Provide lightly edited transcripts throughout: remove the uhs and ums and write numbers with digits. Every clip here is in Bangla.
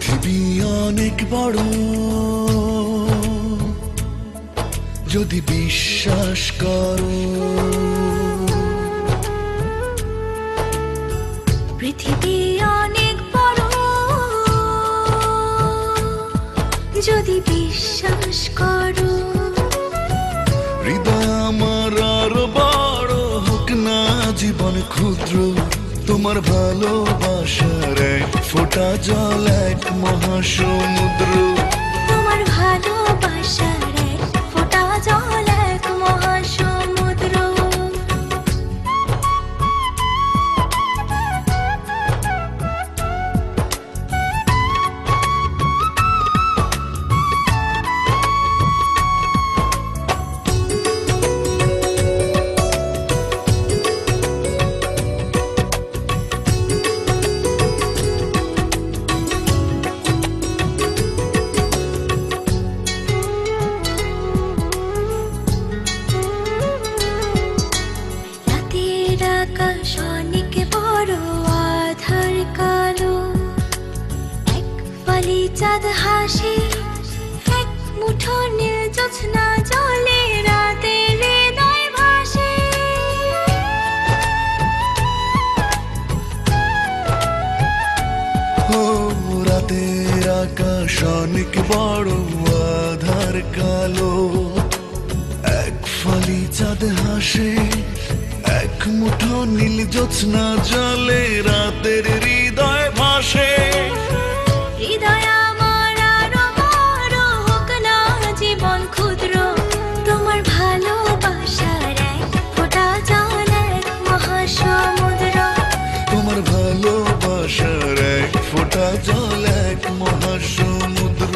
পৃথিবী অনেক বড়, যদি বিশ্বাস করো। পৃথিবী অনেক বড়, যদি বিশ্বাস করো। হৃদয় আমার আরো বড় হোক না জীবন ক্ষুদ্র, তোমার ভালোবাসার এক ফোঁটা জল এক মহাসমুদ্র। তোমার ভালোবাসার এক ফোঁটা জল এক মহাসমুদ্র। আকাশ অনেক বড়, আধার কালো, এক ফালি চাঁদ হাসে, এক মুঠো নীল জ্যোৎস্না জলে, রাতের হৃদয় ভাসে। ও রাতের আকাশ অনেক বড়, আধার কালো, এক ফালি চাঁদ হাসে, এক মুঠো নীল জ্যোৎস্না জলে, রাতের হৃদয় ভাসে। হৃদয় আমার আরো বড় হোক না জীবন ক্ষুদ্র, তোমার ভালোবাসার এক ফোঁটা জল এক মহাসমুদ্র। তোমার ভালোবাসার এক ফোঁটা জল এক মহাসমুদ্র।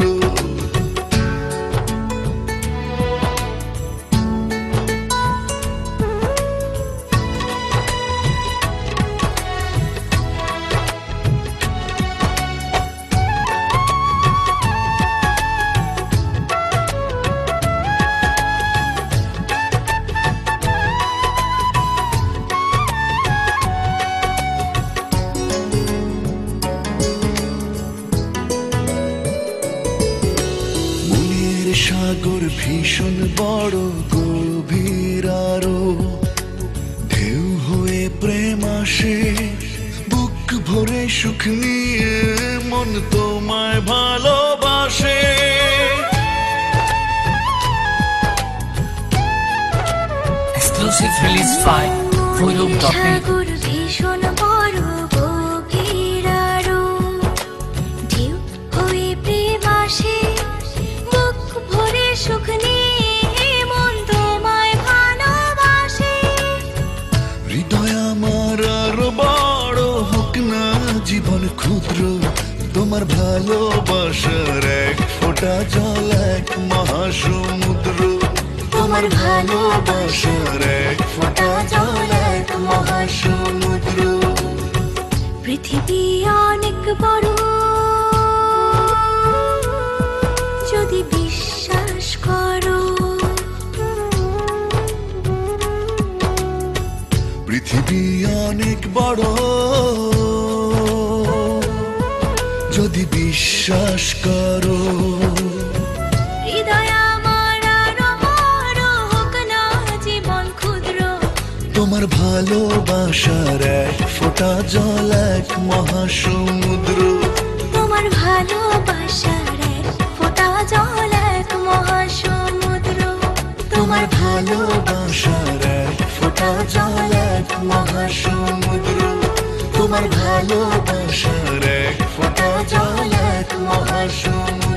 সাগর ভীষণ বড়, গভীর আরো, ঢেউ হয়ে প্রেম আসে, বুক ভরে সুখ নিয়ে মন তোমায় ভালোবাসে। Exclusive release by Voyub.in। সাগর ভীষণ বড়, গভীর আরো, ঢেউ হয়ে প্রেম আসে, বুক ভরে সুখ নিয়ে মন তোমায় ভালোবাসে। হৃদয় আমার আরো বড় হোক না জীবন ক্ষুদ্র, তোমার ভালোবাসার এক ফোঁটা জল এক মহাসমুদ্র। তোমার ভালোবাসার এক ফোঁটা জল এক মহাসমুদ্র। পৃথিবী অনেক বড়, যদি বিশ্বাস করো। পৃথিবী অনেক বড়, যদি বিশ্বাস করো। হৃদয় আমার আরো বড় হোক না জীবন ক্ষুদ্র, তোমার ভালোবাসার এক ফোঁটা জল এক মহাসমুদ্র। তোমার ভালোবাসার এক ফোঁটা জল এক মহাসমুদ্র। তোমার ভালোবাসার এক ফোঁটা জল এক মহাসমুদ্র। তোমার ভালোবাসার এক ফোঁটা জল এক মহাসমুদ্র।